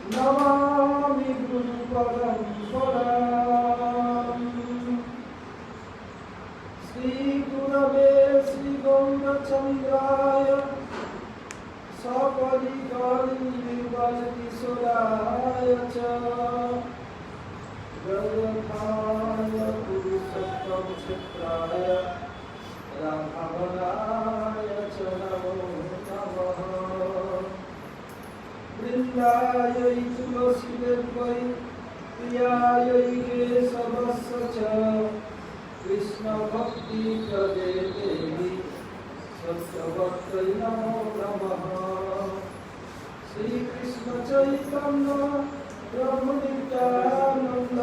नमामि गुरुपरम्पराम्। श्रीगुरवे श्रीगौरचन्द्राय सपरिवारकिशोराय च जगद्धाय पुरुषोत्तमक्षेत्राय राघवाय च नमो नमः। वृन्दायै तुलसीदेव्यै प्रियायै केशवस्य च कृष्णभक्तिप्रदे देवी सत्यवत्यै नमो नमः। श्रीकृष्ण चैतन्य प्रभु नित्यानन्द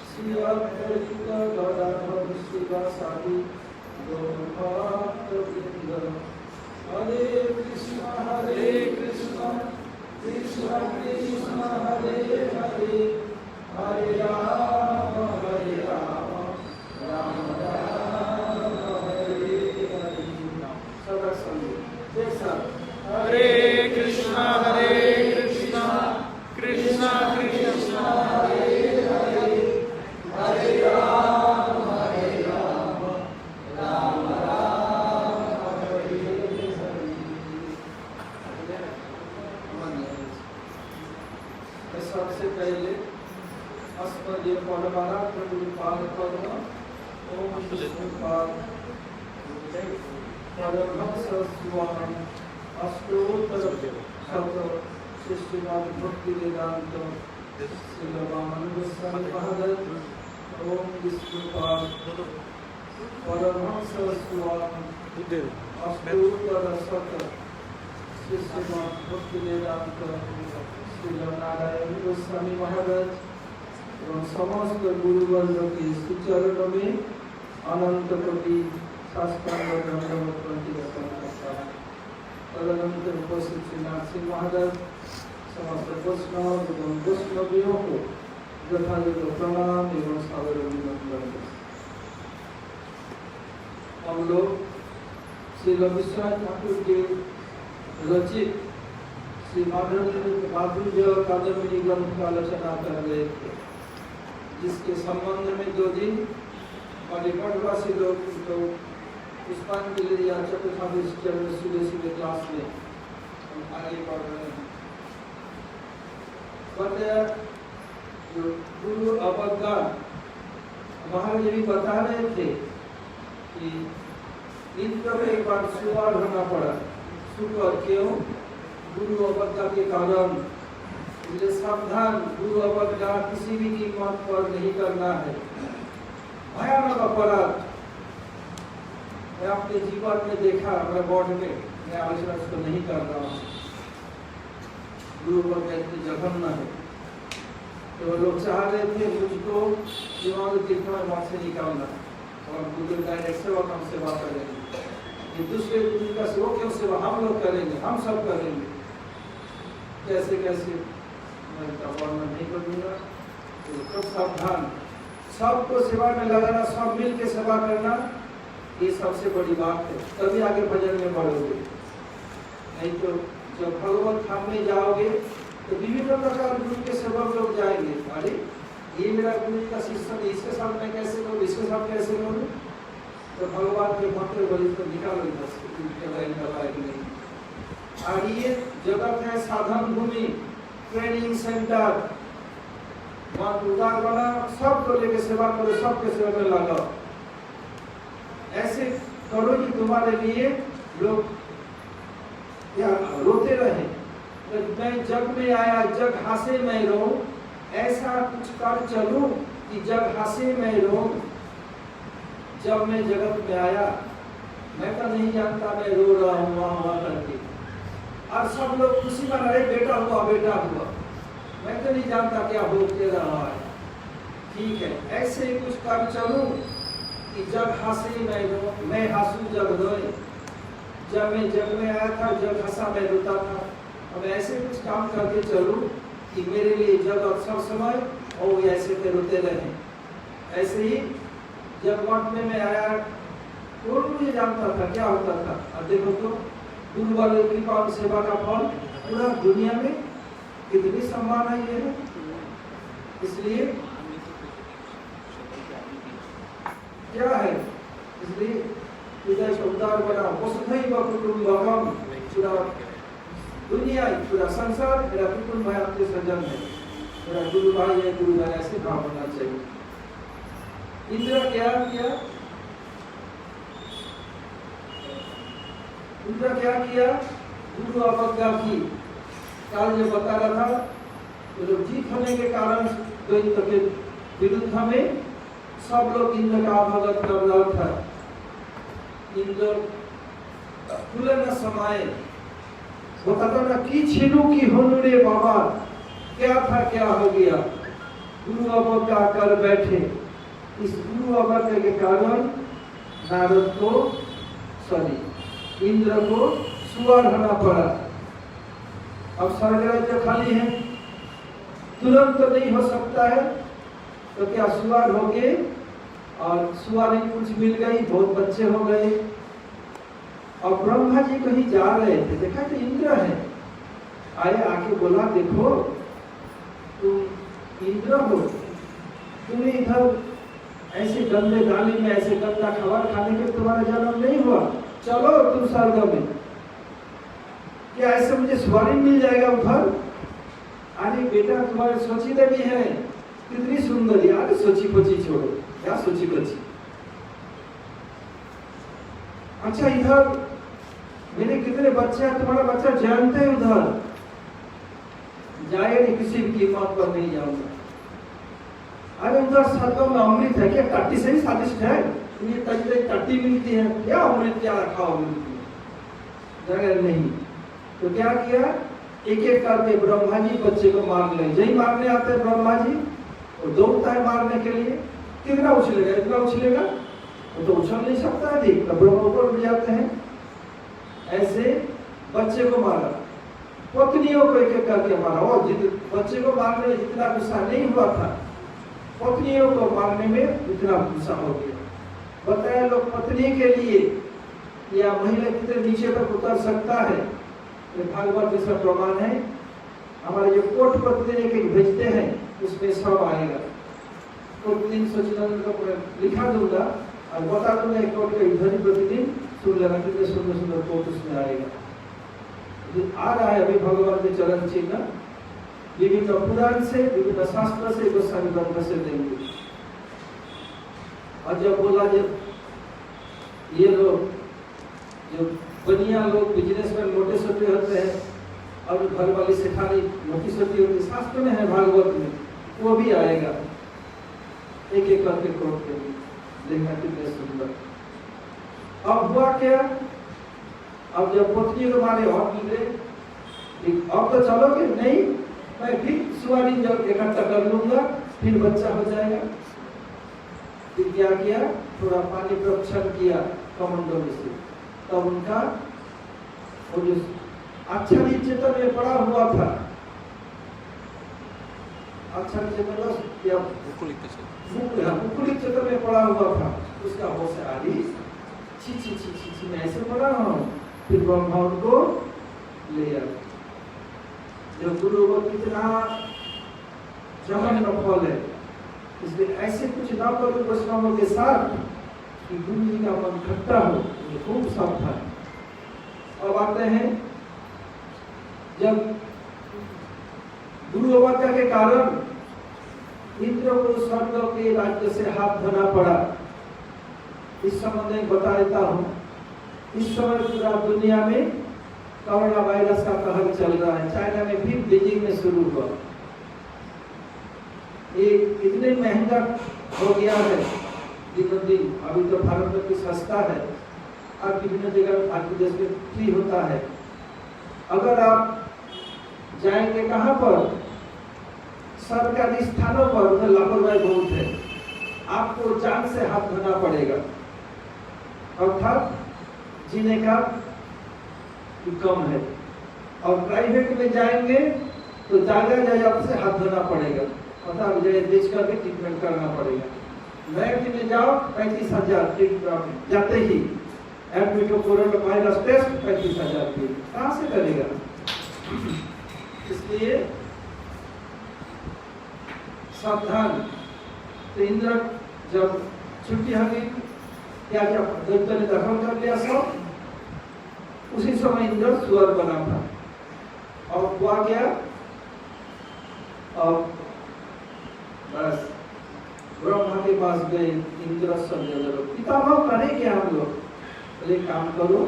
श्री अद्वैत गदाधर शिवासादि गौरभक्तवृन्द। हरे कृष्ण कृष्ण कृष्ण हरे हरे, हरे राम राम राम हरे हरे। सबक संगे एक साथ हरे कृष्ण कृष्ण कृष्ण हरे हरे, हरे राम राम राम हरे हरे। सबसे पहले अस्मदीय परमारा गुरुपाद कर्म ओम विष्णुपाद परमहंस स्वामी अष्टोत्तर शत श्रीमद् भक्ति वेदांत श्री रामानुज गोस्वामी महाराज ओम विष्णुपाद परमहंस स्वामी अष्टोत्तर शत श्रीमद् भक्ति वेदांत नारायण गोस्वामी महाराज एवं समस्त गुरुवर्ग के सुचरण में अनंत कोटि साष्टांग दंडवत प्रणाम करता हूं। तदनंतर उपस्थित श्री नाथ महाराज समस्त वैष्णव एवं वैष्णवियों को यथायथ प्रणाम एवं सादर अभिनंदन। हम लोग श्री रविश्वनाथ ठाकुर के रचित श्री माधुर्य कादम्बरी ग्रंथ का आलोचना कर रहे थे, जिसके संबंध में 2 दिन मणिमठवासी लोग तो पुष्पांजलि या चतुर्थांश सुबह क्लास में हम आगे पढ़ रहे हैं। बताया जो गुरु अवज्ञा महाराज जी बता रहे थे कि इनको एक बार सुवार होना पड़ा। शुक्र क्यों? गुरु अवज्ञा के कारण। इसलिए सावधान, गुरु अवज्ञा किसी भी कीमत पर नहीं करना है। भयानक अपराध मैं अपने जीवन में देखा, मैं बोर्ड में मैं आलोचना इसको नहीं कर रहा हूँ। गुरु अवज्ञा इतनी जघन्य है। तो लोग चाह रहे थे मुझको दिमाग दिखा वहां से निकालना और गुरु डायरेक्ट सेवा हम सेवा करेंगे। ये दूसरे गुरु का सेवा क्यों सेवा हम लोग करेंगे, हम सब करेंगे। कैसे कैसे मैं इनका वर्णन नहीं करूँगा। तो सावधान, सबको सेवा में लगाना, सब मिल के सेवा करना, ये सबसे बड़ी बात है। तभी आगे भजन में बढ़ोगे। नहीं तो जब भगवत धाम में जाओगे तो विभिन्न प्रकार गुरु के सेवक लोग जाएंगे। अरे ये मेरा गुरु का शिष्य है, इसके साथ मैं कैसे करूँ, इसके साथ कैसे करूँ? तो भगवान के मंत्र बोले तो निकालो इधर से, नहीं। और ये जगत है साधन भूमि, ट्रेनिंग सेंटर, वहाँ उदार बना, सबको लेके सेवा करो, सबके सेवा में लगाओ। ऐसे करो कि तुम्हारे लिए लोग या रोते रहे। तो मैं जग में आया, जग हंसे मैं रो, ऐसा कुछ कर चलूं कि जग हंसे मैं रो। जब मैं जगत में आया, मैं तो नहीं जानता मैं रो रहा हूँ वहाँ करके। और सब लोग खुशी मना रहे, बेटा हुआ बेटा हुआ। मैं तो नहीं जानता क्या हो के रहा है। ठीक है, ऐसे ही कुछ कर चलूं कि जग हंसी मैं हंसू जग रोए। जब मैं जग में आया था, जग हंसा मैं रोता था। अब ऐसे कुछ काम करके चलूं कि मेरे लिए जग और सब समय और ऐसे के रोते रहे। ऐसे ही जब वक्त में मैं आया, कौन मुझे जानता था क्या होता था। और देखो तो गुरु वाले कृपा और सेवा का फल पूरा दुनिया में कितनी सम्मान है ये। इसलिए क्या है, इसलिए उदार बना वसुधैव कुटुम्बकम। पूरा दुनिया, पूरा संसार मेरा कुटुंब है, आपके सज्जन है, मेरा गुरु भाई है, गुरु भाई, ऐसे भाव होना चाहिए। इंद्र क्या किया, इंद्र क्या किया, गुरु अवज्ञा की। काल जो बता रहा था, तो जब जीत होने के कारण द्वैत के विरुद्ध में सब लोग इंद्र का अवगत कर रहा था। इंद्र खुले न समाये, बताता ना की छीनू की होनु रे बाबा, क्या था क्या हो गया। गुरु अवज्ञा कर बैठे। इस गुरु अवज्ञा के कारण नारद को, सॉरी, इंद्र को सुअर होना पड़ा। अब स्वर्ग राज्य खाली है, तुरंत तो नहीं हो सकता है, तो क्या सुअर हो गए और सुअर कुछ मिल गई, बहुत बच्चे हो गए। और ब्रह्मा जी कहीं जा रहे थे, देखा तो इंद्र है, आए आके बोला देखो तुम इंद्र हो, तुम्हें इधर ऐसे गंदे गाली में ऐसे गंदा खबर खाने के तुम्हारा जन्म नहीं हुआ, चलो तुम स्वर्ग में। क्या ऐसे मुझे स्वर्ग मिल जाएगा उधर? अरे बेटा तुम्हारे सोची देवी है, कितनी सुंदर यार, सोची पची छोड़ो, क्या सोची पची। अच्छा इधर मेरे कितने बच्चे हैं, तुम्हारा बच्चा जानते हैं उधर जाएगा नहीं, किसी भी कीमत पर नहीं जाऊंगा। अरे उधर स्वर्ग में अमृत है, क्या टट्टी से ही स्वादिष्ट है? ये टट्टी मिलती है, क्या अमृत क्या रखा हो मिलती है, जगह नहीं। तो क्या किया, एक एक करके ब्रह्मा जी बच्चे को मार ले। जही मारने आते हैं ब्रह्मा जी, वो दौड़ता है मारने के लिए। कितना उछलेगा, इतना उछलेगा, वो तो उछल नहीं सकता है, देख तो ब्रह्मा ऊपर उठ जाते हैं। ऐसे बच्चे को मारा, पत्नियों को एक एक करके मारा। और बच्चे को मारने में जितना गुस्सा नहीं हुआ था, पत्नियों को मारने में इतना गुस्सा हो गया। बताया लोग पत्नी के लिए या महिला कितने नीचे तक उतर सकता है, ये भागवत जैसा प्रमाण है। हमारे जो कोट प्रतिदिन के भेजते हैं उसमें सब आएगा। प्रतिदिन सचिदानंद का लिखा दूंगा और बता दूंगा, एक कोट का ध्वनि प्रतिदिन सुन लेना, कितने सुंदर सुंदर कोट उसमें आएगा। आ रहा है अभी भगवान के चरण चिन्ह, विभिन्न पुराण से, विभिन्न शास्त्र से, गोस्वामी ग्रंथ से देंगे। और जब बोला जब ये लोग जो बनिया लोग बिजनेसमैन मोटे सोटे होते हैं और घर वाली सेठानी मोटी सोटी होती, शास्त्र में है, भागवत में, वो भी आएगा। एक एक करके कोट के देखना कितने सुंदर। अब हुआ क्या, अब जब पत्नी को मारे और मिले, अब तो चलोगे नहीं, मैं फिर सुवारी जब इकट्ठा कर लूंगा, फिर बच्चा हो जाएगा। फिर क्या किया, थोड़ा पानी प्रोक्षण किया कमंडों में से, तब उनका वो जो अच्छा चेतन में पड़ा हुआ था, अच्छा चेतन या मुकुलित चेतन में पड़ा हुआ था, उसका होश आ रही, छी छी छी छी छी मैं ऐसे पड़ा हूँ। फिर ब्रह्मा उनको ले आया। जो गुरु को कितना जघन्य फल है, इसलिए ऐसे कुछ ना करो वैष्णवों के साथ कि गुरु जी का मन खट्टा हो, ये खूब सावधान। अब आते हैं, जब गुरु अवज्ञा के कारण इंद्र को स्वर्ग के राज्य से हाथ धोना पड़ा। इस संबंध में बता देता हूँ, इस समय पूरा दुनिया में कोरोना वायरस का कहर चल रहा है। चाइना में भी बीजिंग में शुरू हुआ। ये इतने महंगा हो गया है दिनों दिन, अभी तो भारत में कुछ सस्ता है, अब विभिन्न जगह भारत देश में फ्री होता है। अगर आप जाएंगे कहाँ पर, सरकारी स्थानों पर, उधर लापरवाही बहुत है, आपको जान से हाथ धोना पड़ेगा, अर्थात जीने का कम है। और प्राइवेट में जाएंगे तो ज्यादा से हाथ धोना पड़ेगा, अर्थात बेच करके ट्रीटमेंट करना पड़ेगा। नैट में जाओ 35,000 जाते ही, एडमिट हो कोरोना वायरस टेस्ट 35,000 की, कहाँ से करेगा? इसलिए सावधान। तो इंद्र जब छुट्टी हो गई, क्या क्या दैत्य ने दखल कर लिया सब, उसी समय इंद्र सुअर बना था। और हुआ क्या, अब बस ब्रह्मा के पास गए, इंद्र सब जगह पितामह करें क्या हम लोग? बोले काम करो,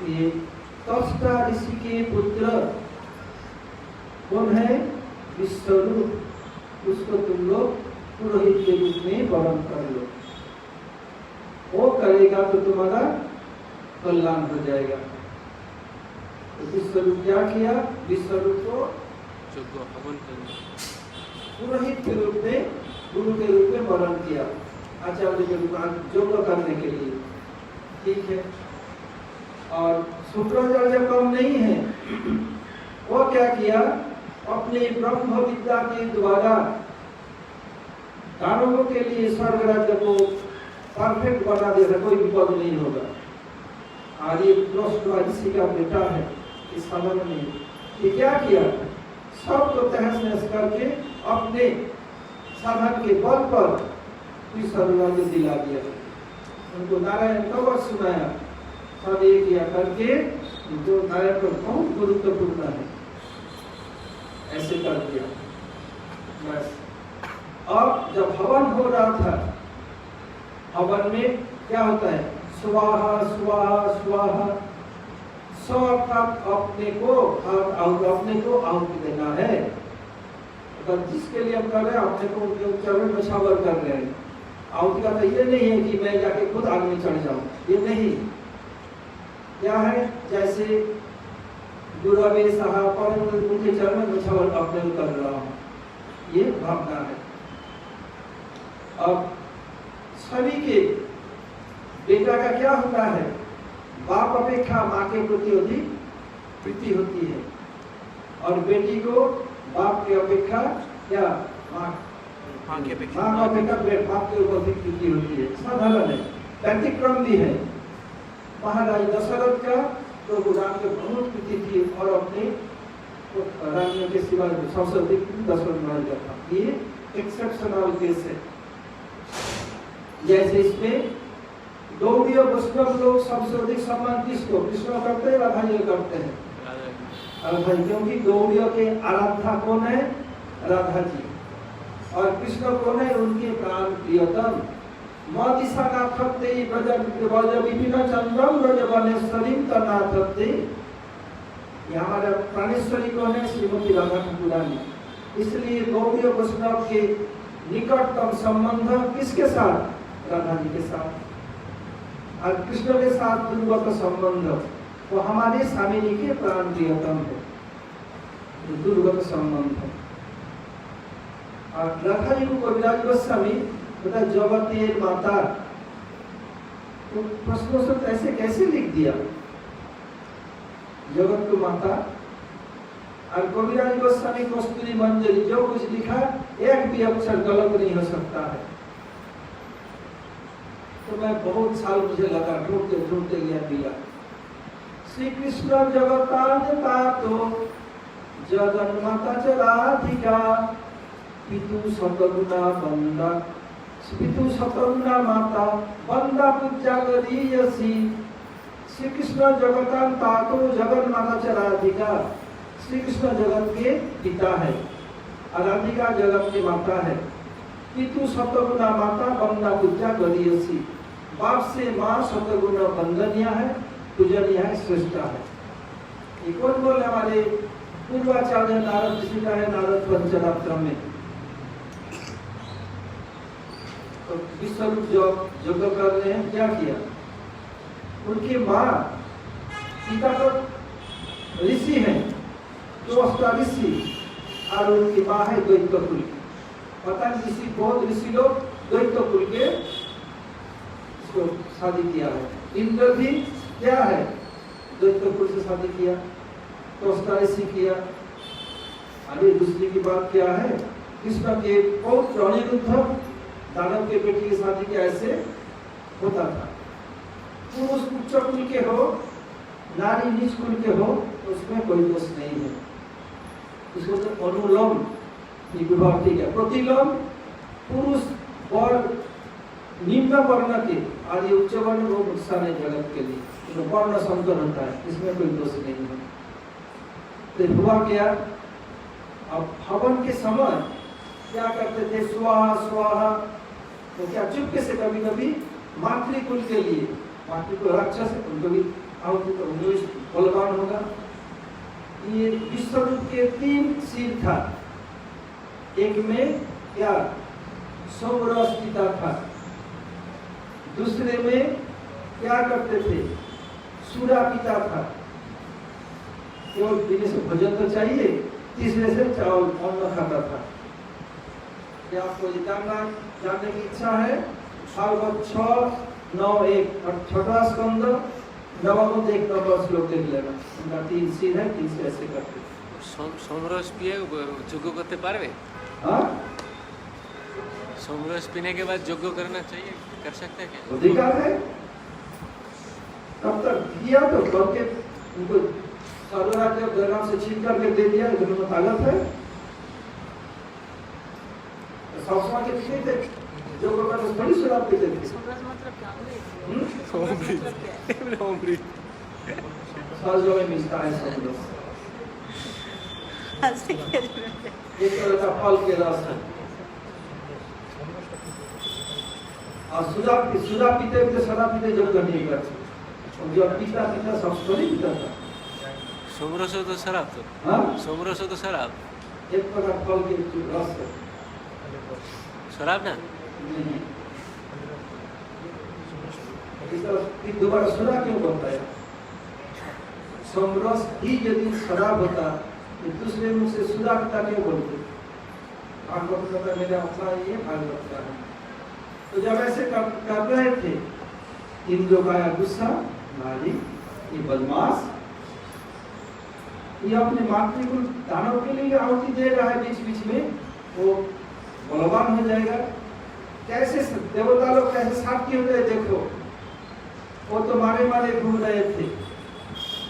ये त्वष्टा ऋषि के पुत्र कौन है? विश्वरूप, उसको तुम लोग पुरोहित के रूप में वरण कर लो, वो करेगा तो तुम्हारा कल्याण हो जाएगा। तो विश्वरूप क्या किया? विश्वरूप को पुरोहित के रूप में, गुरु के रूप में वरण किया, आचार्य के रूप में यज्ञ करने के लिए, ठीक है। और शुक्राचार्य कम नहीं है, वो क्या किया? अपने ब्रह्म विद्या के द्वारा दानवों के लिए स्वर्ग राज्य को परफेक्ट बना दे रहा, कोई विपद नहीं होगा। और ये ऋषि का बेटा है, इस समय में ये क्या किया? सबको तहस नहस करके अपने साधन के बल पर स्वर्ग राज्य दिला दिया। उनको नारायण कवच सुनाया, सब ये किया करके, जो नारायण को बहुत गुरुत्वपूर्ण है, ऐसे कर दिया। बस अब जब हवन हो रहा था, हवन में क्या होता है? स्वाहा स्वाहा स्वाहा, अपने को आहुति देना है। तो जिसके लिए हम कर रहे हैं, अपने को उनके चरण में शावर कर रहे हैं। आहुति का तो ये नहीं है कि मैं जाके खुद आग में चढ़ जाऊं, ये नहीं। क्या है? जैसे गुरुवे साहब पर उनके चरण में शावर अपने कर रहा हूं, ये भावना है। अब सभी के बेटा का क्या होता है? बाप अपेक्षा माँ के प्रति अधिक प्रीति होती है, और बेटी को बाप के अपेक्षा क्या, माँ के अपेक्षा बाप के ऊपर अधिक प्रीति होती है। साधारण है, व्यतिक्रम भी है। महाराज दशरथ का तो राम के बहुत प्रीति थी, और अपने रानियों के सिवा सबसे अधिक दशरथ महाराज का था। ये एक्सेप्शनल केस है। जैसे इसमें गौड़ीय वैष्णव लोग सबसे अधिक सम्मान किसको? कृष्ण करते हैं, राधा जी करते हैं? राधा जी, क्योंकि गौड़ीय के आराध्या कौन है? राधा जी। और कृष्ण कौन है? उनके प्राण प्रियतम। मदिशा नाथते ब्रज विपिन चंद्रम ब्रज वनेश्वरीम तनाथते। ये हमारा प्राणेश्वरी कौन है? श्रीमती राधा ठाकुरानी। इसलिए गौड़ीय वैष्णव के निकटतम संबंध किसके साथ? राधा जी के साथ। और कृष्ण के साथ दुर्गत संबंध, वो हमारे स्वामिनी के प्राण प्रियतम है, दुर्गत संबंध है। और राधा जी को कविराज गोस्वामी बता जगते माता, तो प्रश्नों से ऐसे कैसे लिख दिया जगत को माता? और कविराज गोस्वामी कस्तूरी मंजरी जो कुछ लिखा, एक भी अक्षर गलत नहीं हो सकता है। तो मैं बहुत साल मुझे लगा, ढूंढते ढूंढते गया। श्री कृष्ण जगताधिका तो जगन माता चराधिका, पितु सतगुणा बंदा, पितु सतगुणा माता बंदा पूजा करियसी। श्री कृष्ण जगतांता तो जगन माता चराधिका, श्री कृष्ण जगत के पिता है, आराधिका जगत की माता है। पितु सतगुणा माता बंदा पूजा करियसी, बाप से माँ सतगुणा वंदनीय है, पूजनीय है, श्रेष्ठ है। ये कौन बोले? हमारे पूर्वाचार्य नारद ऋषि का है, नारद पंचरात्र में। तो विश्वरूप जो यज्ञ कर रहे हैं, क्या किया? उनकी माँ सीता तो ऋषि हैं, तो 8 ऋषि और उनकी माँ है द्वैत कुल की। पता नहीं ऋषि बहुत ऋषि लोग द्वैत कुल के इसको शादी किया है। इंद्र भी क्या है, द्वैत कुल से शादी किया, तो 8 ऋषि किया। अभी दूसरी की बात क्या है, कृष्ण के पौत्र अनिरुद्ध दानव के बेटी की शादी के ऐसे होता था। पुरुष उच्च कुल के हो, नारी नीच कुल के हो, तो उसमें कोई दोष नहीं है। इसको तो अनुलोम विवाह ठीक है। प्रतिलोम पुरुष और निम्न वर्ण के और ये उच्च वर्ण को नुकसान है जगत के लिए, तो वर्ण संकर होता है, इसमें कोई दोष नहीं है। तो हुआ क्या, अब हवन के समय क्या करते थे, स्वाहा स्वाहा, तो क्या चुपके से कभी कभी मातृकुल के लिए, मातृकुल राक्षस है उनको भी आहुति तो बलवान होगा। ये विश्वरूप के 3 सिर था, एक में क्या सोमरस पिता था, दूसरे में क्या करते थे सूरा पिता था, केवल पीने से भोजन तो चाहिए, तीसरे से चावल अन्न खाता था। क्या आपको जानने की इच्छा है? भागवत 6:9-1 और छठा स्कंद 9 एक नंबर श्लोक देख लेना, उनका 3 सिर है, 3 से ऐसे करते। सोमरस पिए যোগ্য করতে পারবে? हाँ, सोमरस पीने के बाद যোগ্য करना चाहिए, कर सकते हैं क्या? अधिकार है, तब तक किया तो करके उनको सर्वराज्य जगह से छीन करके दे दिया, इतना ताकत है। सब समाज के पीते थे, जो लोग बड़ी शराब पीते थे। सर्जो में मिलता है सोमरस, एक तरह का फल के रस है। और सुधा पीते पीते शराब पीते जब नहीं करते, जब पीता पीता सब नहीं पीता था। सोमरस हो तो शराब, तो हाँ, सोमरस हो तो शराब, एक प्रकार फल के रस है, शराब ना। नहीं। इस तरह दोबारा सुधा क्यों बनता है? सोमरस ही यदि शराब होता तो दूसरे मुंह से सुधा पिता क्यों बोलते? भागवत का मेरा अपना ये भागवत का है। तो जब ऐसे कर रहे थे, इंद्र का आया गुस्सा, नारी ये बदमाश, ये अपने मातृकुल दानव के लिए आहुति दे रहा है, बीच बीच में वो बलवान हो जाएगा। कैसे देवता लोग कैसे साक्षी हो गए, देखो वो तो मारे मारे घूम रहे थे,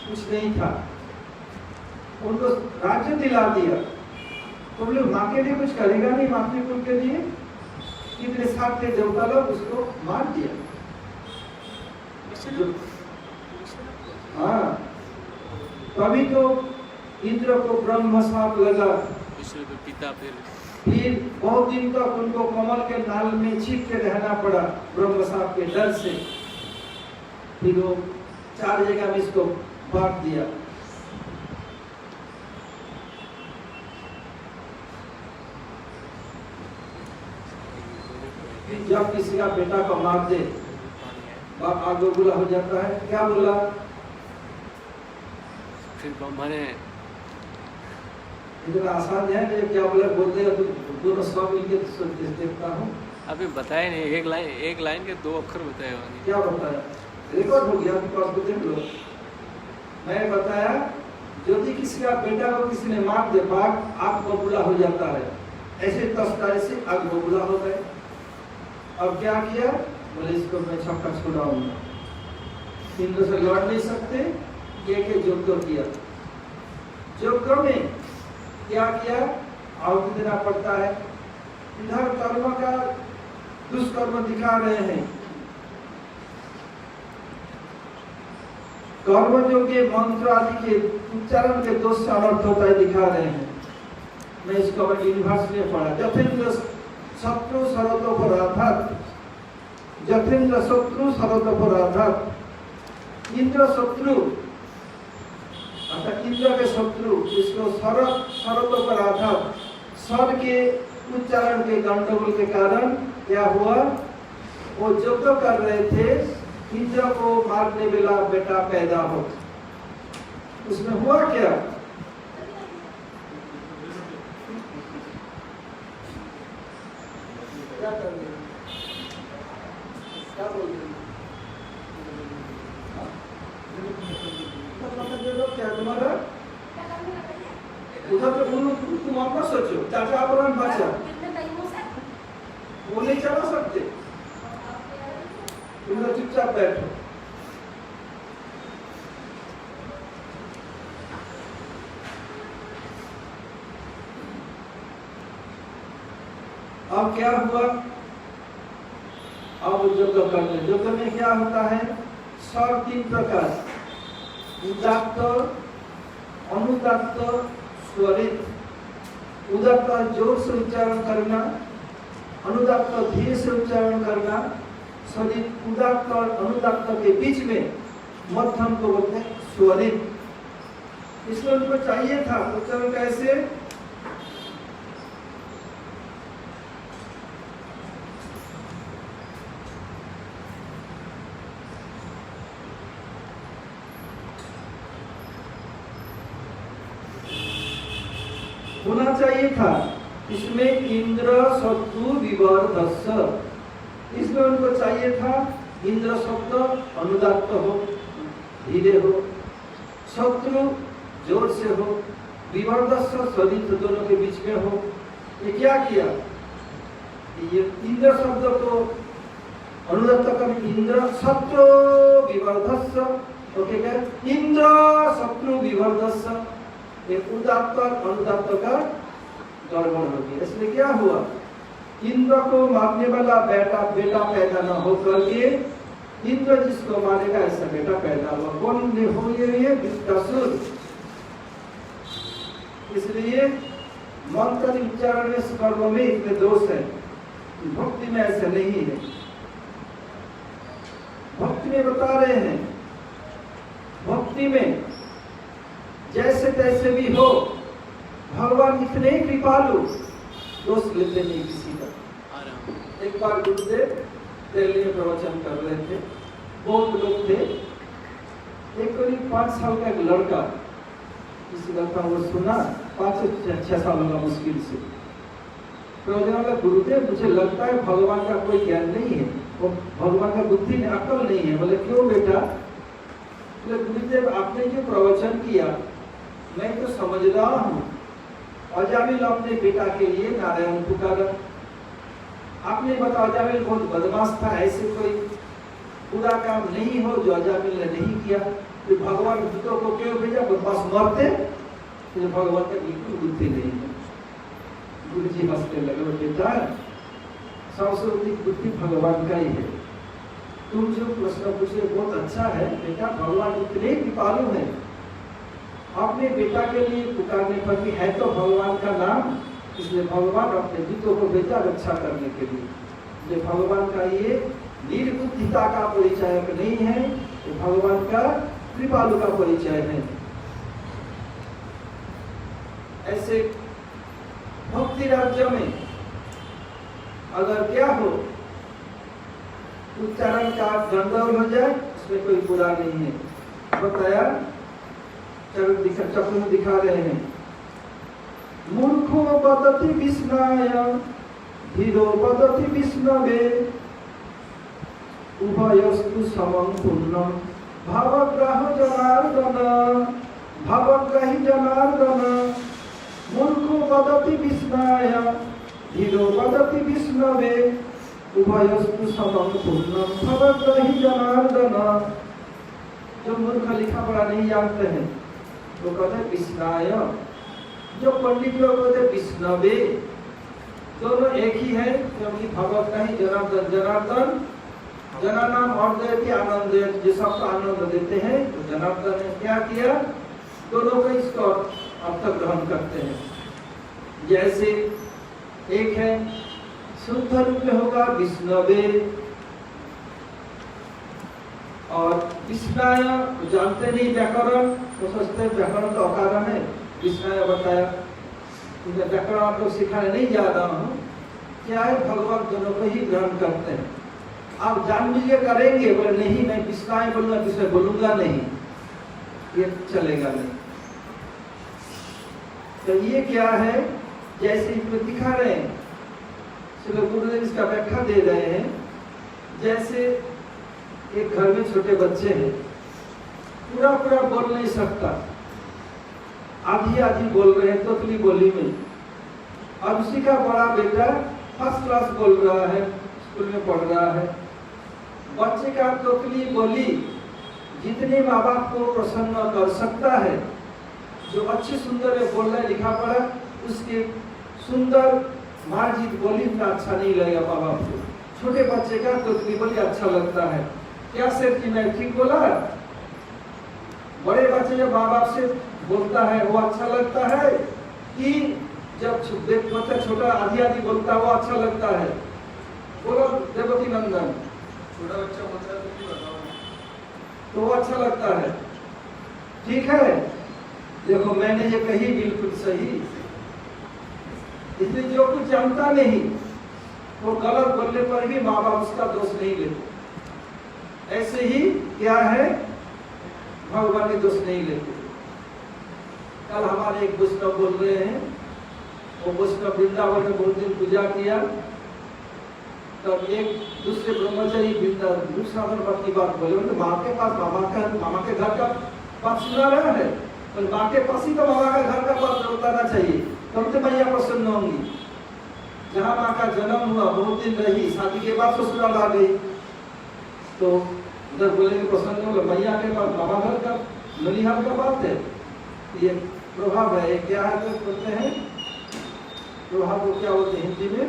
कुछ नहीं था, उनको राज्य दिला दिया, तो बोले माँ के लिए कुछ करेगा नहीं, मातृकुल के लिए कितने साथ थे देवता लोग, उसको मार दिया। हाँ, तभी तो इंद्र को ब्रह्म शाप लगा। विष्णु के पिता फिर बहुत दिन तक उनको कमल के नाल में छिप के रहना पड़ा ब्रह्म शाप के डर से। फिर वो 4 जगह में इसको बांट दिया। जब किसी का बेटा को मार दे, बाप आग बबूला हो जाता है, क्या बोला? फिर ब्रह्मा ने इतना आसान है कि क्या बोला बोल देगा तो दोनों सब मिलके देखता हूँ। अभी बताया नहीं, एक लाइन के 2 अक्षर बताए होंगे। क्या बताया? रिकॉर्ड हो गया, आपके पास देख लो। मैं बताया यदि किसी का बेटा को किसी ने मार दे, बाप आग बबूला हो जाता है, ऐसे 10 तारीख से आग बबूला हो गए। अब क्या किया? बोले इसको मैं छक्का छुड़ाऊंगा, इंद्र से लड़ नहीं सकते, के यज्ञ किया। यज्ञ में क्या किया? आहुति देना पड़ता है। इधर कर्म का दुष्कर्म दिखा रहे हैं, कर्म योग्य मंत्र आदि के उच्चारण के दोष से अनर्थ होता है दिखा रहे हैं। मैं इसको यूनिवर्सिटी में पढ़ा। जथेन्द्र शत्रु शरतोपराधात्, जथेन्द्र शत्रु शरतोपराधात्, इंद्र शत्रु अर्थात इंद्र के शत्रु, इसको शरतोपराधात्, स्वर के उच्चारण के गंडगोल के कारण क्या हुआ? वो यज्ञ कर रहे थे, इंद्र को मारने वाला बेटा पैदा हो। उसमें हुआ क्या? क्या कर रहे हैं? क्या बोल रहे हैं? क्या तुम्हारा उधर पे बोलो, तुम अपना सोचो, चाचा अपना बचा वो नहीं चला सकते, तुम लोग चुपचाप बैठो। अब क्या हुआ? अब यज्ञ में क्या होता है? सब 3 प्रकार, उदात्त, अनुदात्त, स्वरित। उदात्त जोर से उच्चारण करना, अनुदात्त धीरे से उच्चारण करना, स्वरित उदात्त और अनुदात्त के बीच में मध्यम को बोलते हैं स्वरित। इसमें उनको चाहिए था उच्चारण कैसे? होना चाहिए था इसमें इंद्र शत्रु विवर्धस्य। इसमें उनको चाहिए था इंद्र शब्द अनुदात्त हो, धीरे हो, शत्रु जोर से हो, विवर्धस्य स्वरित दोनों के बीच में हो। ये क्या किया? ये इंद्र शब्द को अनुदात्त कर इंद्र शत्रु विवर्धस्य, ओके क्या? इंद्र शत्रु विवर्धस्य। ये उदात्त और अनुदात्त का गड़बड़ हो गया। इसलिए क्या हुआ? इंद्र को मारने वाला बेटा पैदा न हो करके इंद्र जिसको मारेगा ऐसा बेटा पैदा हुआ। कौन हो? ये वित्तासुर। इसलिए मंत्र उच्चारण में कर्म में इतने दोष है, भक्ति में ऐसा नहीं है। भक्ति में बता रहे हैं, भक्ति में जैसे तैसे भी हो, भगवान इतने कृपालु, दोष लेते नहीं किसी का। एक बार गुरुदेव दिल्ली में प्रवचन कर रहे थे, बहुत लोग थे। एक करीब 5 साल का एक लड़का, किसी लड़का वो सुना, 5 से 6 साल होगा मुश्किल से। प्रवचन वाला, गुरुदेव मुझे लगता है भगवान का कोई ज्ञान नहीं है, वो भगवान का बुद्धि में अकल नहीं है। बोले क्यों बेटा? बोले गुरुदेव आपने जो प्रवचन किया मैं तो समझ रहा हूँ, अजामिल अपने बेटा के लिए नारायण पुकारा। आपने बताया अजामिल बहुत बदमाश था, ऐसे कोई बुरा काम नहीं हो जो अजामिल ने नहीं किया। तो भगवान भूतों को क्यों भेजा? बदमाश मरते। तो भगवान का बिल्कुल बुद्धि नहीं है। गुरु जी हंसने लगे, बेटा सबसे अधिक बुद्धि भगवान का ही है। तुम जो प्रश्न पूछे बहुत अच्छा है बेटा, भगवान इतने कृपालु है। अपने बेटा के लिए पुकारने पर भी है तो भगवान का नाम, इसलिए भगवान अपने दूतों को भेजा रक्षा करने के लिए। ये भगवान का ये निर्बुद्धिता का परिचय नहीं है, ये भगवान का कृपालु का परिचय है। ऐसे भक्ति राज्य में अगर क्या हो, उच्चारण का गंडगोल हो जाए, उसमें कोई बुरा नहीं है। बताया चक्र में दिखा रहे हैं, मूर्खो वदति विस्मय धीरो वदति विष्णवे उभयस्तु समं पूर्णं भावग्राह जनार्दन मूर्खो वदति विस्मय धीरो वदति विष्णवे उभयस्तु समं पूर्णं भावग्राही जनार्दन। जो मूर्ख लिखा पढ़ा नहीं जानते हैं तो कहते हैं विष्णाय, जो पंडित लोग कहते हैं विष्णवे। दोनों एक ही है, क्योंकि भगवत का ही जनार्दन जना नाम और देती आनंद, जो सबका आनंद देते हैं तो जनार्दन ने क्या किया? दोनों का इसका अर्थ ग्रहण करते हैं। जैसे एक है शुद्ध रूप में होगा विष्णवे, और विष्णाय जानते नहीं व्याकरण, तो सोचते व्याकरण तो अकारण है, विष्णाय बताया। व्याकरण आप लोग सिखाने नहीं जा रहा हूँ, क्या है भगवान दोनों को ही ग्रहण करते हैं। आप जान बुझ के करेंगे, बोले नहीं मैं विष्णाय बोलूंगा, किसे बोलूंगा नहीं। ये चलेगा नहीं। तो ये क्या है, जैसे इसमें दिखा रहे हैं, चलो गुरुदेव इसका व्याख्या दे रहे हैं। जैसे एक घर में छोटे बच्चे हैं, पूरा पूरा बोल नहीं सकता, आधी आधी बोल रहे हैं तोतली बोली में। अब उसी का बड़ा बेटा फर्स्ट क्लास बोल रहा है, स्कूल में पढ़ रहा है। बच्चे का तोतली बोली जितने माँ बाप को प्रसन्न कर सकता है, जो अच्छे सुंदर में बोल रहे लिखा पढ़ा, उसके सुंदर मार्जित बोली इतना अच्छा नहीं लगेगा माँ बाप को। छोटे बच्चे का तोतली बोली अच्छा लगता है। क्या सेठ जी मैं ठीक बोला? बड़े बच्चे जब माँ बाप से बोलता है वो अच्छा लगता है, कि जब बच्चा छोटा आधी आधी बोलता है वो अच्छा लगता है? बोलो देवकी नंदन। छोटा बच्चा बोलता है तो वो अच्छा लगता है, ठीक है। देखो मैंने ये कही बिल्कुल सही, इसलिए जो कुछ जानता नहीं वो गलत बोलने पर भी माँ बाप उसका दोष नहीं लेते। ऐसे ही क्या है, भगवान ने दोष नहीं लेते। कल हमारे एक वैष्णव बोल रहे हैं, वो वैष्णव वृंदावन में बहुत दिन पूजा किया, तब एक दूसरे ब्रह्मचारी दूसरा की बात बोले, तो माँ के पास मामा के घर का बात सुना रहा है, और माँ के पास ही तो मामा का घर का बात बताना चाहिए, तब तो मैया प्रसन्न होंगी। जहाँ माँ का जन्म हुआ, बहुत दिन रही, शादी के बाद ससुराल आ गई, तो उधर बोलेंगे प्रसन्न होगा। मैया के पास मामा घर का ननिहाल का बात है, ये प्रभाव है। ये क्या है तो बोलते हैं प्रभाव को क्या बोलते हैं हिंदी में?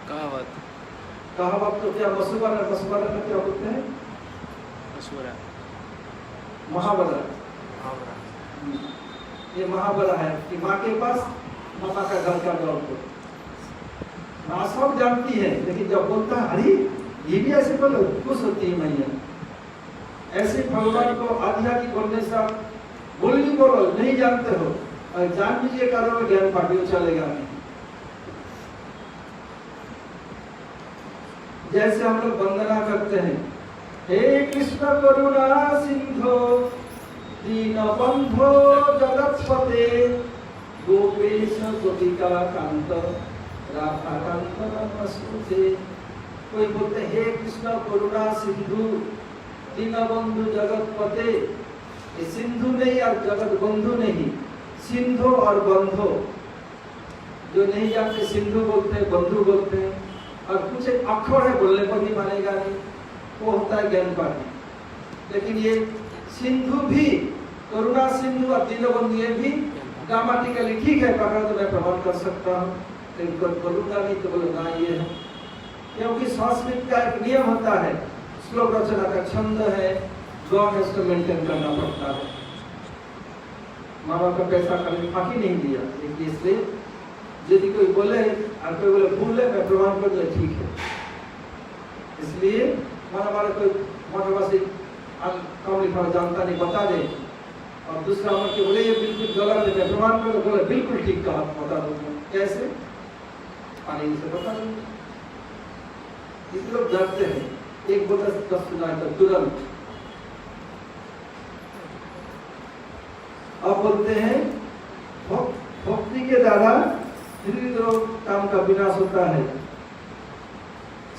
कहावत। कहावत तो क्या मशवरा, मशवरा में क्या बोलते हैं? मशवरा, महावरा। मुहावरा। ये महावरा है कि माँ के पास मामा का घर का गौरव को माँ सब जानती है, लेकिन जब बोलता है अरे ये भी ऐसे बोलो, खुश होती है मैया। ऐसे भगवान को आधी आधी बोलने से बोल नहीं बोलो, नहीं जानते हो, और जान लीजिए करोगे ज्ञान पाटियों चलेगा नहीं। जैसे हम लोग वंदना करते हैं, हे कृष्ण करुणा सिंधो दीन बंधो जगतपते गोपेश गोपिका कांत राधा कांत नमस्ते। कोई बोलते हैं हे कृष्ण करुणा सिंधु दीन बंधु जगतपते। ये सिंधु नहीं और जगत बंधु नहीं, सिंधु और बंधो। जो नहीं जानते सिंधु बोलते हैं, बंधु बोलते हैं, और कुछ एक अक्षर है बोलने पर भी मानेगा नहीं, वो होता है ज्ञान पाठी। लेकिन ये सिंधु भी, करुणा सिंधु और दीनबंधु ये भी ग्रामेटिकली ठीक है, पकड़ा तो मैं प्रमाण कर सकता हूँ, लेकिन बोलूंगा नहीं तो बोलो ना ये है। क्योंकि संस्कृत का एक नियम होता है, श्लोक रचना का छंद है, गॉड को मेंटेन करना पड़ता है। माँ बाप का पैसा कभी फाकी नहीं दिया, लेकिन इसलिए यदि कोई बोले और कोई बोले भूले, मैं प्रमाण कर दूं ठीक है। इसलिए हमारा कोई मोटरवासी कम लिखा जानता नहीं बता दे, और दूसरा मत के बोले ये बिल्कुल गलत है, मैं प्रमाण कर दूं, बोले बिल्कुल ठीक कहा, बता दूंगा। कैसे? पानी से बता दूंगा। इस लोग डरते हैं, एक बोला 10 सुनाए तो तुरंत। अब बोलते हैं भक्ति के द्वारा हृदय रोग काम का विनाश होता है।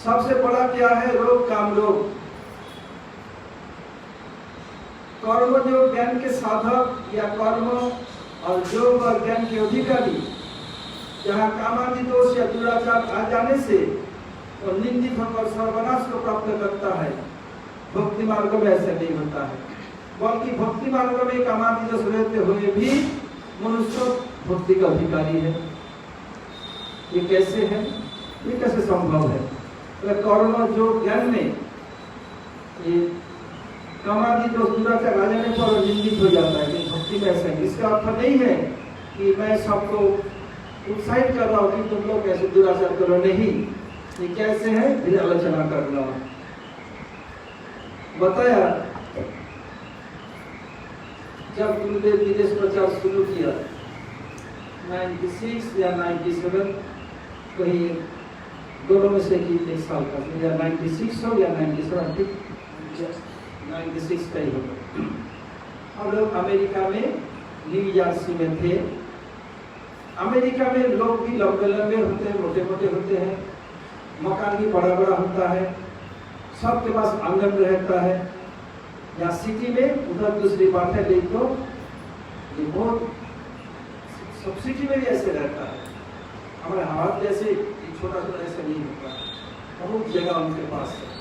सबसे बड़ा क्या है? रोग, काम रोग। कर्म जो ज्ञान के साधक या कर्म और योग और ज्ञान के अधिकारी, जहाँ कामादि दोष या दुराचार आ जाने से और निंदित होकर सर्वनाश को प्राप्त करता है। भक्ति मार्ग में ऐसा नहीं होता है, बल्कि भक्ति मार्ग में कामादि दोष रहते हुए भी मनुष्य भक्ति का अधिकारी है। ये कैसे है? ये कैसे संभव है? कर्म जो ज्ञान में ये कामादि दोष दुराचार आ जाने पर निंदित हो जाता है, लेकिन भक्ति में ऐसा है। इसका अर्थ नहीं है कि मैं सबको उत्साहित कर रहा हूँ कि तुम लोग ऐसे दुराचार करो, नहीं। ये कैसे है? फिर आलोचना करना बताया। जब गुरुदेव विदेश प्रचार शुरू किया 96 या 97, कहीं दोनों में से एक साल का, या 96 हो या 97, 96 का ही होगा। हम लोग अमेरिका में न्यू जर्सी में थे। अमेरिका में लोग भी लंबे लंबे होते हैं, मोटे मोटे होते हैं, मकान भी बड़ा बड़ा होता है, सबके पास आंगन रहता है। यहाँ सिटी में उधर दूसरी बात है, लेकिन तो ये बहुत सब सिटी में भी ऐसे रहता है। हमारे हाथ जैसे एक छोटा छोटा ऐसे नहीं होता, बहुत जगह उनके पास है।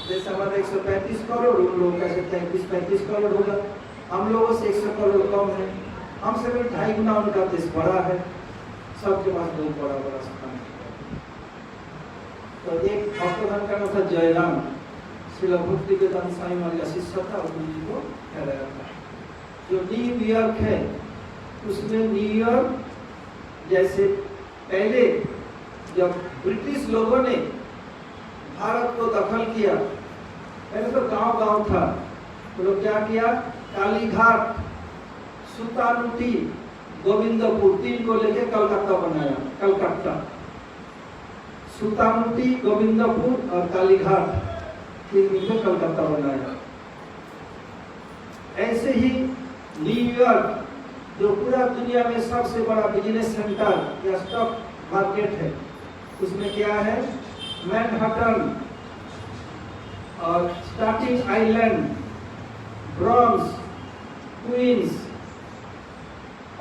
जैसे हमारा 135 करोड़, उन लोगों का 33-35 करोड़ होगा, हम लोगों से 100 करोड़ कम है, हमसे भी 2.5 गुना उनका देश बड़ा है, सबके पास बहुत बड़ा बड़ा स्थान है। तो एक भक्तधन का नाम था जयराम, श्रील भक्तिवेदांत स्वामी महाराज का शिष्य था, उन्हीं को ठहराया था। जो न्यूयॉर्क है उसमें न्यूयॉर्क जैसे पहले जब ब्रिटिश लोगों ने भारत को दखल किया, पहले तो गांव गांव था, तो लोग क्या किया, कालीघाट, सुतानुटी, गोविंदपुर, 3 को लेके कलकत्ता बनाया। कलकत्ता, सुतानुटी, गोविंदपुर और कालीघाट, 3 मिलकर कलकत्ता बनाया। ऐसे ही न्यूयॉर्क जो पूरा दुनिया में सबसे बड़ा बिजनेस सेंटर या स्टॉक मार्केट है, उसमें क्या है, मैनहट्टन और स्टार्टिंग आइलैंड, ब्रॉन्क्स, क्वींस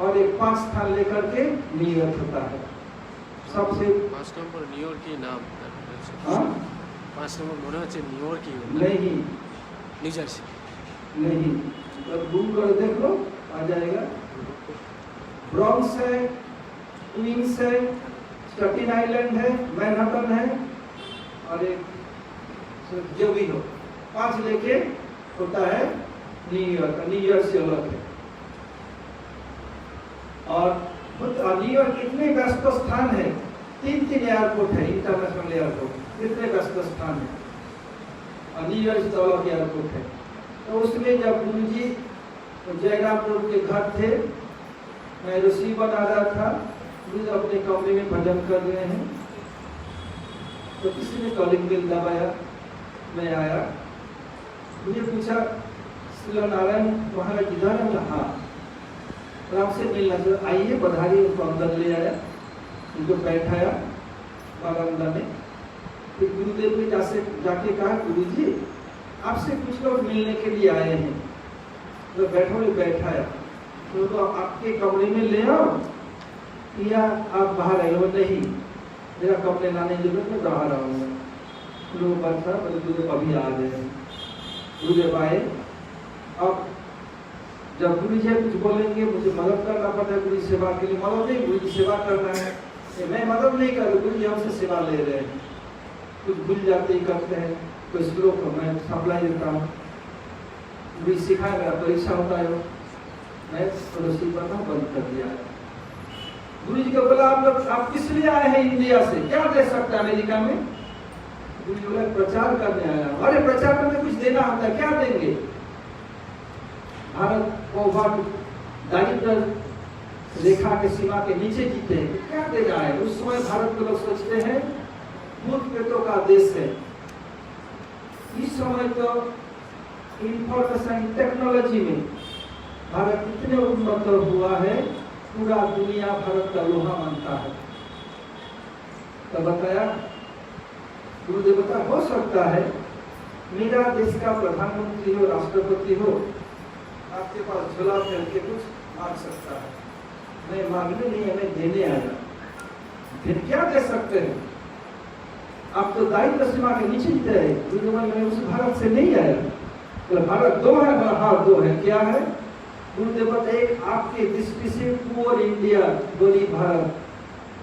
और एक 5 स्थान लेकर के न्यूयॉर्क होता है। सबसे 5 नंबर न्यूयॉर्क की नाम, हाँ 5 नंबर মনে হচ্ছে न्यूयॉर्क ही नहीं न्यू जर्सी नहीं, तो गूगल देख लो आ जाएगा। ब्रॉन्क्स है, क्वींस है, स्टैटिन आइलैंड है, मैनहट्टन है और एक जो भी हो, 5 लेके होता है न्यूयॉर्क। न्यूयॉर्क से अलग है। और न्यूयॉर्क इतने व्यस्त स्थान है, 3 एयरपोर्ट है, इंटरनेशनल एयरपोर्ट, इतने व्यस्त स्थान है और न्यूयॉर्क से अलग एयरपोर्ट है। तो उसमें जब गुरु जी जयरामपुर के घर थे, मैं रसी बना रहा था, गुरु जी अपने कमरे में भजन कर रहे हैं, तो किसी ने कॉलिंग बेल दबाया, मैं आया, मुझे पूछा श्री नारायण महाराज इधर है? हाँ, राम से मिलना चाहिए, आइए बधाई, उनको अंदर ले आया, उनको बैठाया बारामदा में। फिर गुरुदेव ने जाके कहा, गुरु जी आपसे कुछ लोग मिलने के लिए आए हैं, तो बैठाया, तो आपके कमरे में ले आओ या आप बाहर आए हो? नहीं, मेरा कमरे लाने की जरूरत, मैं बाहर आऊंगा। लोग बैठा, गुरुदेव अभी आ रहे हैं। गुरुदेव आए। अब जब गुरु जी कुछ बोलेंगे, मुझे मदद करना पड़ता है, गुरु जी सेवा के लिए मदद नहीं, गुरु जी सेवा करना है, मैं मदद नहीं कर, गुरु जी हमसे सेवा ले रहे हैं। कुछ भूल जाते ही करते हैं, कोई श्लोक मैं सप्लाई देता हूँ, गुरु जी सिखाए, मेरा परीक्षा होता है, मैं रसोई करना बंद कर दिया है। गुरु जी को बोला, आप किस लिए आए हैं इंडिया से, क्या दे सकते हैं अमेरिका में? गुरु जी बोला, प्रचार करने आया। अरे प्रचार करने कुछ देना होता है, क्या देंगे? भारत को दारिद्र रेखा के सीमा के नीचे जीते हैं, तो क्या देना है? उस समय भारत के लोग सोचते हैं भूत प्रेतों का देश है। इस समय तो इंफॉर्मेशन टेक्नोलॉजी में भारत इतने उन्नत हुआ है, पूरा दुनिया भारत का लोहा मानता है। तो बताया गुरुदेव, बता हो सकता है मेरा देश का प्रधानमंत्री हो, राष्ट्रपति हो, आपके पास झोला फेर के कुछ मांग सकता है। मैं मांगने नहीं, हमें देने आया। फिर क्या दे सकते हैं? आप तो दारिद्र सीमा के नीचे जीते हैं। गुरुदेव, मैं उस भारत से नहीं आया। तो भारत 2 है, हाँ 2 है। क्या है? गुरुदेव बताए, एक आपकी दृष्टि से पुअर इंडिया, गरीब भारत,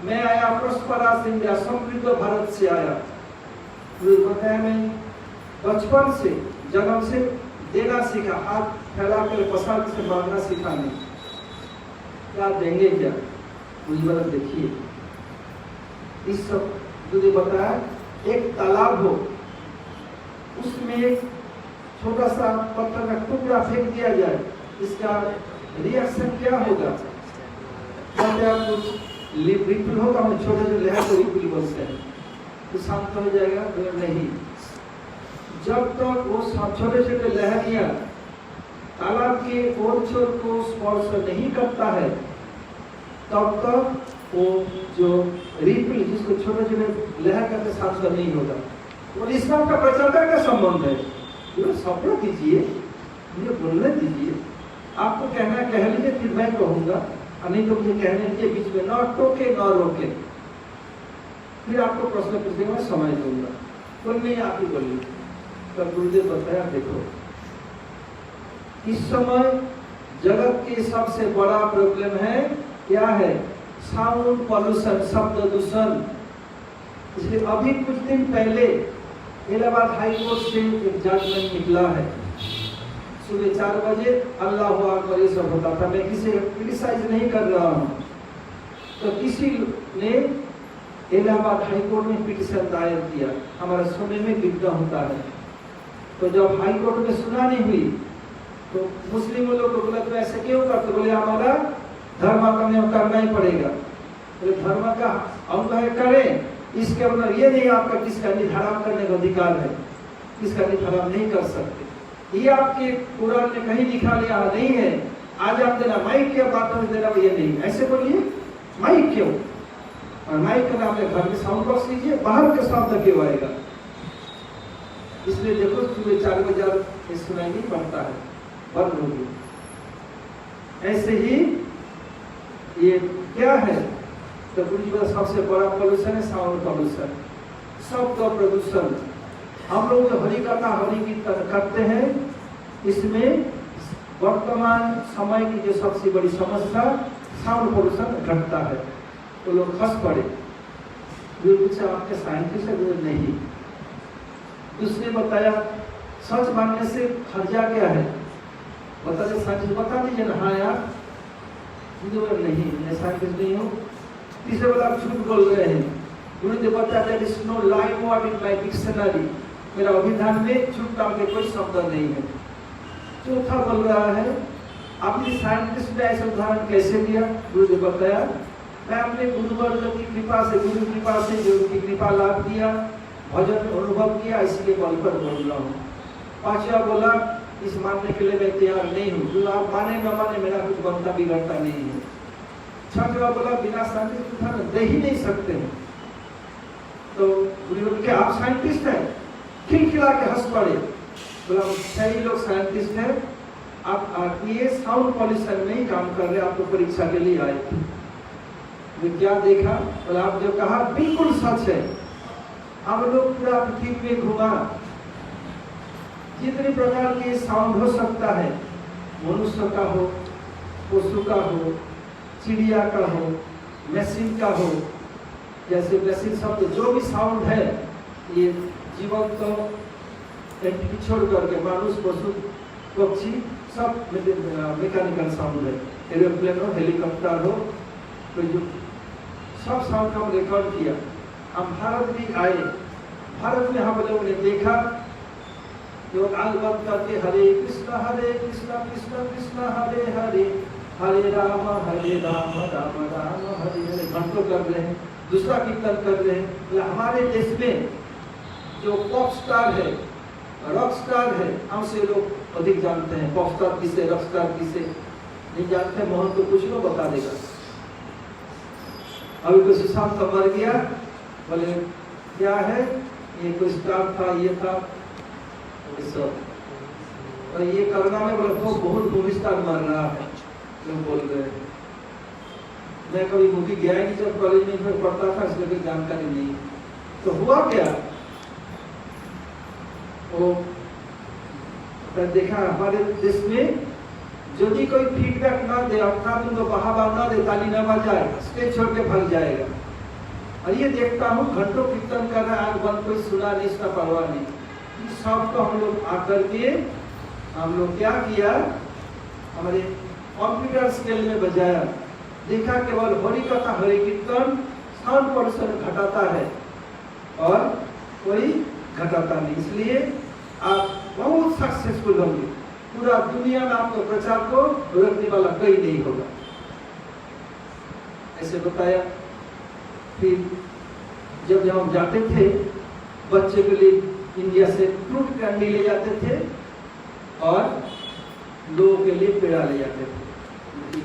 मैं आया प्रॉस्परस इंडिया, समृद्ध भारत से आया। गुरुदेव बताया, मैं बचपन से, जन्म से देना सीखा, हाथ फैला कर प्रसाद से मांगना सीखा नहीं। क्या देंगे क्या? गुरुदेव देखिए, इस सब गुरुदेव बताया, एक तालाब हो, उसमें एक छोटा सा पत्थर का टुकड़ा फेंक दिया जाए, इसका रिएक्शन क्या होगा? क्या कुछ रिपल होगा? हम छोटे छोटे लहर को रिपल बोलते हैं, तो शांत हो जाएगा? नहीं, जब तक वो छोटे छोटे लहरियां तालाब के ओर छोर को स्पर्श नहीं करता है, तब तक वो जो रिपल, जिसको छोटे छोटे लहर का शांत नहीं होगा। और इस्लाम का प्रचारता का संबंध है, जो सपना दीजिए, मुझे बोलने दीजिए, आपको कहना कह लीजिए, फिर मैं कहूँगा, नहीं तो मुझे कहने के बीच में न टोके न रोके, फिर आपको प्रश्न पूछने में समय दूंगा। तो नहीं, आप ही बोलिए। तब गुरुदेव बताया, देखो इस समय जगत की सबसे बड़ा प्रॉब्लम है, क्या है? साउंड पॉल्यूशन, शब्द दूषण। इसलिए अभी कुछ दिन पहले इलाहाबाद हाई कोर्ट से एक जजमेंट निकला है, सुबह 4 बजे अल्लाह अकबर ये सब होता था। मैं किसी क्रिटिसाइज नहीं कर रहा हूँ। तो किसी ने इलाहाबाद हाई कोर्ट में पिटीशन दायर किया, हमारे समय में विघ्न होता है। तो जब हाई कोर्ट में सुनानी हुई तो मुस्लिम लोग को बोला, तो ऐसे क्यों करते? बोले हमारा धर्म करना ही पड़ेगा। तो धर्म का अंग है, करें, इसके अंदर ये नहीं आपका किसका निर्धारण करने का अधिकार है, किसका निर्धारण नहीं कर सकते। ये आपके कुरान में कहीं लिखा लिया नहीं है। आज आप देना माइक क्या बात में देना, ये नहीं, ऐसे बोलिए माइक क्यों? और माइक का आपने घर में साउंड बॉक्स लीजिए, बाहर के शब्द क्यों आएगा? इसलिए देखो सुबह 4 बजे सुनाई नहीं पड़ता है, बंद होगी। ऐसे ही ये क्या है? तो सबसे बड़ा पॉल्यूशन है साउंड पॉल्यूशन, शब्द प्रदूषण। हम लोग जो हरि कथा हरि कीर्तन करते हैं, इसमें वर्तमान समय की जो सबसे बड़ी समस्या साउंड पॉल्यूशन घटता है। तो लोग खस पड़े, कुछ आपके साइंटिस्ट है नहीं। दूसरे बताया सच मानने से खर्चा क्या है, बता दे साइंटिस्ट, बता दीजिए ना। हाँ यार, नहीं, मैं साइंटिस्ट नहीं हूँ। तीसरे बोला आप झूठ बोल रहे हैं। गुरुदेव बताते हैं, it's no lie word in my dictionary, मेरा अभिधान में झूठ नाम के कोई शब्द नहीं है। चौथा बोल रहा है, आपने साइंटिस्ट ने ऐसा उदाहरण कैसे दिया? गुरुदेव बताया, मैं अपने गुरुवर्ग की कृपा से, गुरु कृपा से, जो उनकी कृपा लाभ किया, भजन अनुभव किया, इसलिए बल पर बोल रहा हूँ। पांचवा बोला, इस मानने के लिए मैं तैयार नहीं हूँ, जो आप माने न माने मेरा कुछ बनता बिगड़ता नहीं है। छठवा बोला, बिना साइंटिस्ट उदाहरण दे ही नहीं सकते हैं। तो गुरुदेव के आप साइंटिस्ट हैं? खिलखिला के हंस पड़े। बोला सही लोग साइंटिस्ट हैं, आप ये साउंड पॉल्यूशन में ही काम कर रहे, आपको परीक्षा के लिए आए थे। मैं क्या देखा? बोला आप जो कहा बिल्कुल सच है। हम लोग पूरा पृथ्वी में घुमा, जितने प्रकार के साउंड हो सकता है, मनुष्य का हो, पशु का हो, चिड़िया का हो, मशीन का हो, जैसे मशीन शब्द जो भी साउंड है, ये जीवन तो एंटिटी छोड़ करके मानुष, पशु, पक्षी सब मैकेनिकल साउंड है। एरोप्लेन हो, हेलीकॉप्टर हो, तो जो सब साउंड का हम रिकॉर्ड किया। हम भारत भी आए, भारत में हम लोगों ने देखा जो बंद करके हरे कृष्णा कृष्ण कृष्ण हरे हरे, हरे राम राम राम हरे हरे घंटों कर रहे हैं, दूसरा कीर्तन कर रहे हैं। हमारे देश में जो पॉप स्टार है, रॉक स्टार है, हमसे लोग अधिक जानते हैं। पॉप स्टार किसे, रॉक स्टार किसे नहीं जानते। मोहन तो कुछ लोग बता देगा। अभी कोई सुशांत तो मर गया, बोले क्या है, ये कोई स्टार था, ये था, और ये करना में बोले तो बहुत मूवी स्टार मर रहा है, लोग बोल रहे हैं। मैं कभी मूवी गया ही नहीं, जब कॉलेज में पढ़ता था, इसलिए कोई जानकारी नहीं। तो हुआ क्या, वो देखा हमारे देश में यदि कोई फीडबैक ना दे, अर्थात उनको बढ़ावा ना दे, ताली ना बजाए, स्टेज छोड़ के भाग जाएगा। और ये देखता हूँ घंटों कीर्तन कर रहा है, आग बंद, कोई सुना नहीं, इसका परवाह नहीं। इस सब को हम लोग आकर के हम लोग क्या किया, हमारे कंप्यूटर स्केल में बजाया, देखा केवल हरि कथा हरि कीर्तन साउंड पॉल्यूशन घटाता है और कोई घटाता नहीं। इसलिए आप बहुत सक्सेसफुल होंगे, पूरा दुनिया में आपको प्रचार को रोकने वाला कोई नहीं होगा, ऐसे बताया। फिर जब हम जाते थे बच्चे के लिए इंडिया से फ्रूट कैंडी ले जाते थे, और लोगों के लिए पेड़ा ले जाते थे।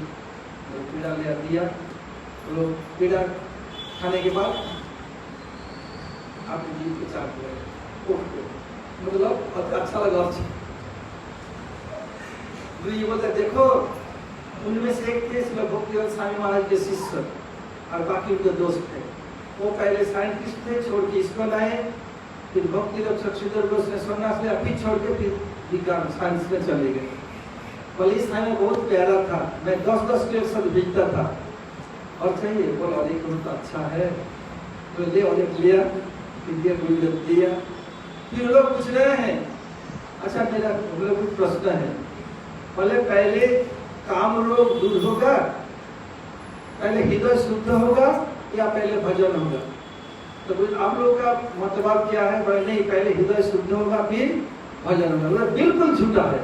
पेड़ा ले दिया, तो लोग पेड़ा खाने के बाद आपके जीव के चाट गए, मतलब अच्छा लगा। ये बोलते देखो, उनमें से एक थे भक्तिवेदांत स्वामी महाराज के शिष्य और बाकी उनके दोस्त थे। वो पहले साइंटिस्ट थे, छोड़ के इसको लाए, फिर भक्ति रक्षक श्रीधर घोष ने सन्यास लिया, फिर छोड़ के फिर विज्ञान साइंस में चले गए। बोले इस समय बहुत प्यारा था, मैं 10-10 के साथ भेजता था। और चाहिए बोला अरे तो अच्छा है, तो ले और लिया, फिर दिया। फिर लोग पूछ रहे हैं, अच्छा मेरा कुछ प्रश्न है, बोले पहले काम रोग दूर होगा, पहले हृदय शुद्ध होगा या पहले भजन होगा? तो आप लोगों का मतलब क्या है? बोले नहीं, पहले हृदय शुद्ध होगा फिर भजन होगा। बिल्कुल झूठा है,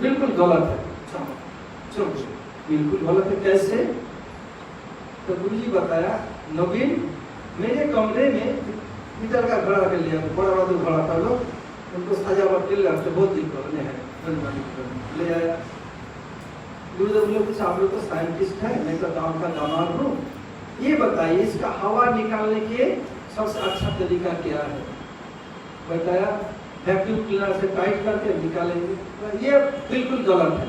बिल्कुल गलत है, बिल्कुल गलत है। कैसे? तो गुरुजी बताया, नवीन मेरे कमरे में पीतल का घड़ा रख लिया, बड़ा बड़ा जो घड़ा था, लोग उनको सजावट के लिए रखते, बहुत दिन पुराने हैं, ले आया। गुरुदेव बोले कुछ आप लोग तो साइंटिस्ट है, मैं तो गाँव का दामाद हूँ, ये बताइए इसका हवा निकालने के सबसे अच्छा तरीका क्या है? बताया वैक्यूम क्लीनर से टाइट करके निकालेंगे। ये बिल्कुल गलत है,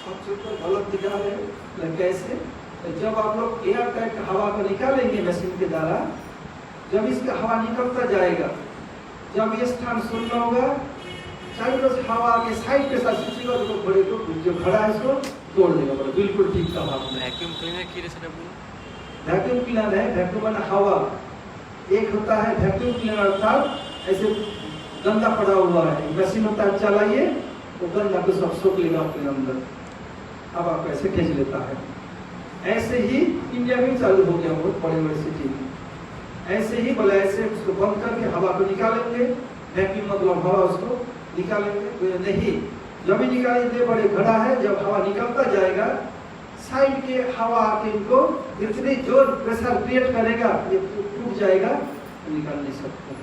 सबसे तो गलत दिखा रहे हैं। कैसे? तो जब आप लोग एयर टाइट हवा को निकालेंगे मशीन के द्वारा, जब इसका हवा निकलता जाएगा, जब ये स्थान शून्य होगा, चारों हवा के साइड के साथ खींचेगा तो बड़े को जो खड़ा है इसको तोड़ देगा। बोले बिल्कुल ठीक कहा आपने। वैक्यूम क्लीनर की रेसिपी बोलो। वैक्यूम क्लीनर है, वैक्यूम माने हवा। एक होता है वैक्यूम क्लीनर अर्थात ऐसे गंदा पड़ा हुआ है, मशीन होता है चलाइए तो गंदा को सब सोख लेगा अपने अंदर, अब आप ऐसे खींच लेता है। ऐसे ही इंडिया में चालू हो गया, बहुत बड़े बड़े सिटी में ऐसे ही बोला, ऐसे उसको बंद करके हवा को निकालेंगे, वैक्यूम मतलब हवा, उसको निकालेंगे। नहीं, जब भी निकालेंगे बड़े घड़ा है, जब हवा निकलता जाएगा साइड के हवा आके इनको इतनी जोर प्रेशर क्रिएट करेगा, ये टूट जाएगा, तो निकाल नहीं सकते।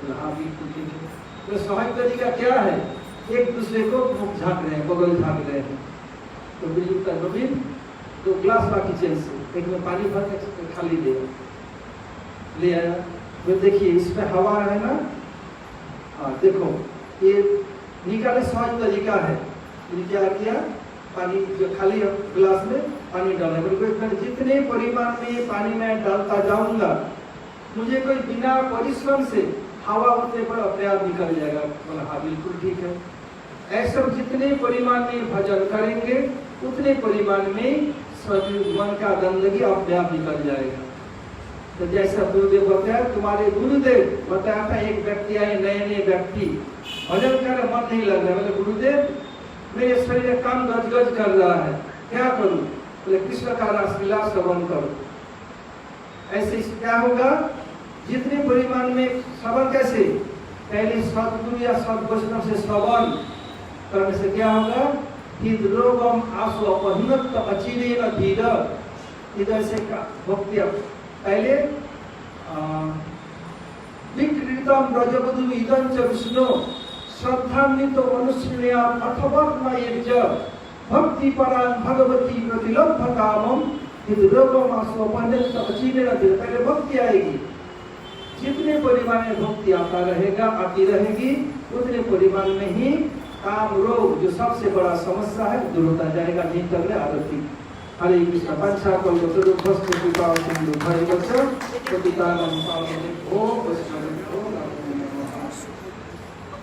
तो हाँ बिल्कुल ठीक है। तो स्वाभाविक तरीका क्या है? एक दूसरे को मुख झाँक रहे हैं, बगल झाँक रहे हैं। तो बिल्कुल का नवीन तो ग्लास ला किचन से, एक में पानी भर के खाली ले आया। तो देखिए इसमें हवा है ना, हाँ देखो ये निकाले सहज तरीका है। क्या किया? पानी जो खाली गिलास में पानी डालना, बिल्कुल जितने परिमाण में पानी में डालता जाऊंगा, मुझे कोई बिना परिश्रम से हवा उतने पर अपने आप निकल जाएगा। बोला हाँ बिल्कुल ठीक है। ऐसे जितने परिमाण में भजन करेंगे उतने परिमाण में मन का गंदगी अपने आप निकल जाएगा। तो जैसा गुरुदेव बताया, तुम्हारे गुरुदेव बताया था, एक व्यक्ति आए, नए व्यक्ति भजन कर मन नहीं लग रहा है। बोले गुरुदेव मेरे शरीर काम गजगज कर रहा है, क्या करूं? बोले कृष्ण का रासलीला श्रवण करो। ऐसे क्या होगा? जितने परिमाण में श्रवण, कैसे? पहले सदगुरु या सदवैष्णव से श्रवण करने से क्या होगा? हृदरोगम आसु अपहिनत अचिरेण धीर। इधर से भक्ति पहले विकृतम ब्रजवधु इदं च विष्णु श्रद्धान्वितो अनुष्णेया अथवर्मयेज भक्ति परां भगवती प्रतिलब्ध कामम हृदरोगम आसु अपहिनत अचिरेण धीर। पहले भक्ति आएगी, जितने परिमाण में भक्ति आती रहेगी उतने परिमाण में ही काम रोग जो सबसे बड़ा समस्या है दूर होता जाएगा। नहीं तक आरती। हरे कृष्ण। पंचा कल्पतरु भस्म कृपा सिंधु भरे वच पतितानां पावनेभ्यो वैष्णवेभ्यो